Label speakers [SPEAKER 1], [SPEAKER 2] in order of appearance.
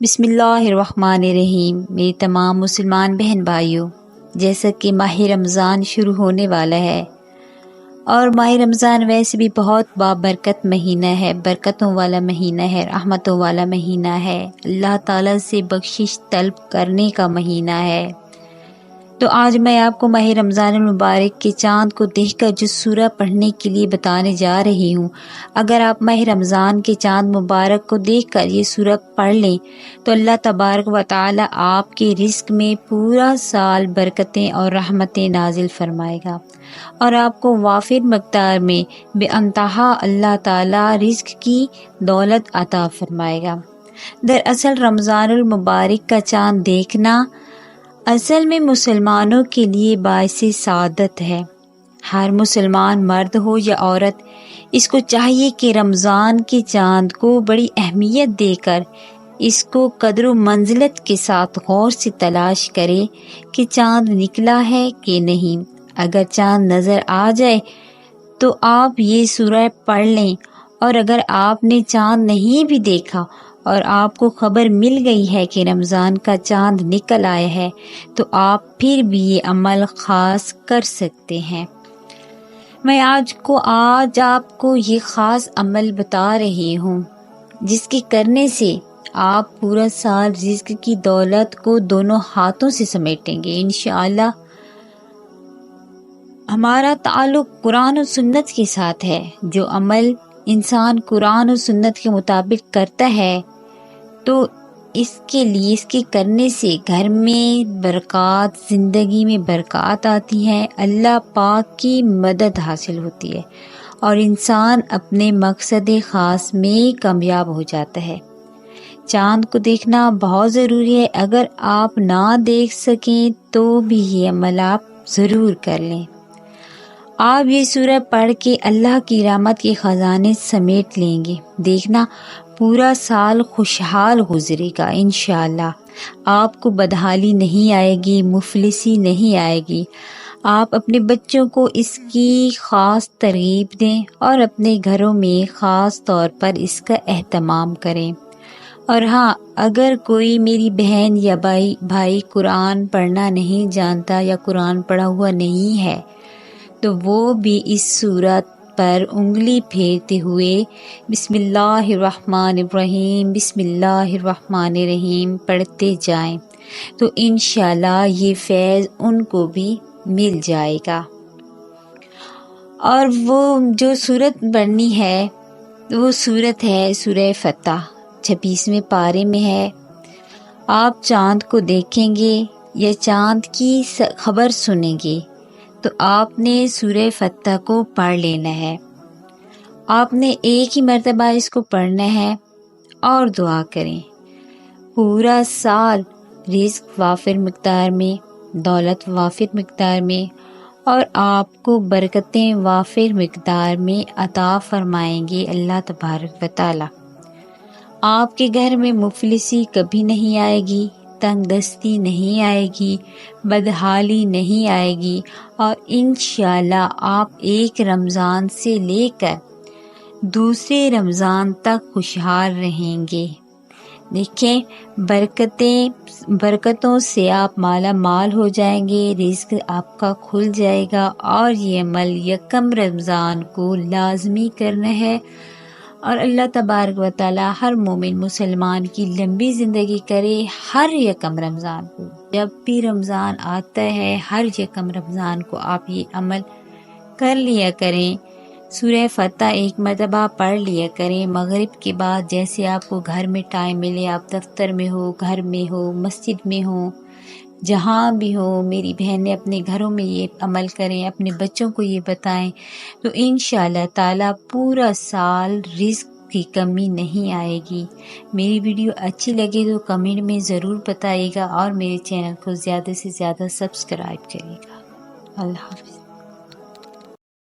[SPEAKER 1] بسم اللہ الرحمن الرحیم۔ میری تمام مسلمان بہن بھائیوں، جیسا کہ ماہ رمضان شروع ہونے والا ہے اور ماہ رمضان ویسے بھی بہت بابرکت مہینہ ہے، برکتوں والا مہینہ ہے، رحمتوں والا مہینہ ہے، اللہ تعالیٰ سے بخشش طلب کرنے کا مہینہ ہے۔ تو آج میں آپ کو ماہ رمضان المبارک کے چاند کو دیکھ کر جو سورہ پڑھنے کے لیے بتانے جا رہی ہوں، اگر آپ ماہ رمضان کے چاند مبارک کو دیکھ کر یہ سورہ پڑھ لیں تو اللہ تبارک و تعالی آپ کے رزق میں پورا سال برکتیں اور رحمتیں نازل فرمائے گا اور آپ کو وافر مقدار میں بے انتہا اللہ تعالی رزق کی دولت عطا فرمائے گا۔ دراصل رمضان المبارک کا چاند دیکھنا اصل میں مسلمانوں کے لیے باعث سعادت ہے۔ ہر مسلمان مرد ہو یا عورت، اس کو چاہیے کہ رمضان کے چاند کو بڑی اہمیت دے کر اس کو قدر و منزلت کے ساتھ غور سے تلاش کرے کہ چاند نکلا ہے کہ نہیں۔ اگر چاند نظر آ جائے تو آپ یہ سورہ پڑھ لیں، اور اگر آپ نے چاند نہیں بھی دیکھا اور آپ کو خبر مل گئی ہے کہ رمضان کا چاند نکل آیا ہے تو آپ پھر بھی یہ عمل خاص کر سکتے ہیں۔ میں آج آپ کو یہ خاص عمل بتا رہی ہوں جس کے کرنے سے آپ پورا سال رزق کی دولت کو دونوں ہاتھوں سے سمیٹیں گے انشاءاللہ۔ ہمارا تعلق قرآن و سنت کے ساتھ ہے۔ جو عمل انسان قرآن و سنت کے مطابق کرتا ہے تو اس کے کرنے سے گھر میں برکات، زندگی میں برکات آتی ہے، اللہ پاک کی مدد حاصل ہوتی ہے اور انسان اپنے مقصد خاص میں کامیاب ہو جاتا ہے۔ چاند کو دیکھنا بہت ضروری ہے۔ اگر آپ نہ دیکھ سکیں تو بھی یہ عمل آپ ضرور کر لیں۔ آپ یہ سورہ پڑھ کے اللہ کی رحمت کے خزانے سمیٹ لیں گے۔ دیکھنا پورا سال خوشحال گزرے گا انشاءاللہ۔ آپ کو بدحالی نہیں آئے گی، مفلسی نہیں آئے گی۔ آپ اپنے بچوں کو اس کی خاص ترغیب دیں اور اپنے گھروں میں خاص طور پر اس کا اہتمام کریں۔ اور ہاں، اگر کوئی میری بہن یا بھائی قرآن پڑھنا نہیں جانتا یا قرآن پڑھا ہوا نہیں ہے تو وہ بھی اس سورت پر انگلی پھیرتے ہوئے بسم اللہ الرحمن الرحیم، بسم اللہ الرحمن الرحیم پڑھتے جائیں تو انشاءاللہ یہ فیض ان کو بھی مل جائے گا۔ اور وہ جو سورت پڑھنی ہے وہ سورت ہے سورہ فتح، 26ویں پارے میں ہے۔ آپ چاند کو دیکھیں گے یا چاند کی خبر سنیں گے تو آپ نے سورہ فتح کو پڑھ لینا ہے۔ آپ نے ایک ہی مرتبہ اس کو پڑھنا ہے اور دعا کریں پورا سال رزق وافر مقدار میں، دولت وافر مقدار میں اور آپ کو برکتیں وافر مقدار میں عطا فرمائیں گے اللہ تبارک و تعالی۔ آپ کے گھر میں مفلسی کبھی نہیں آئے گی، تنگ دستی نہیں آئے گی، بدحالی نہیں آئے گی اور انشاءاللہ آپ ایک رمضان سے لے کر دوسرے رمضان تک خوشحال رہیں گے۔ دیکھیں، برکتوں سے آپ مالا مال ہو جائیں گے، رزق آپ کا کھل جائے گا اور یہ عمل یکم رمضان کو لازمی کرنا ہے۔ اور اللہ تبارک و تعالی ہر مومن مسلمان کی لمبی زندگی کرے ہر یکم رمضان کو۔ جب بھی رمضان آتا ہے ہر یکم رمضان کو آپ یہ عمل کر لیا کریں۔ سورہ فتح ایک مرتبہ پڑھ لیا کریں مغرب کے بعد، جیسے آپ کو گھر میں ٹائم ملے، آپ دفتر میں ہو، گھر میں ہو، مسجد میں ہو، جہاں بھی ہو، میری بہنیں اپنے گھروں میں یہ عمل کریں، اپنے بچوں کو یہ بتائیں تو انشاءاللہ تعالی پورا سال رزق کی کمی نہیں آئے گی۔ میری ویڈیو اچھی لگے تو کمنٹ میں ضرور بتائیے گا اور میرے چینل کو زیادہ سے زیادہ سبسکرائب کریے گا۔ اللہ حافظ۔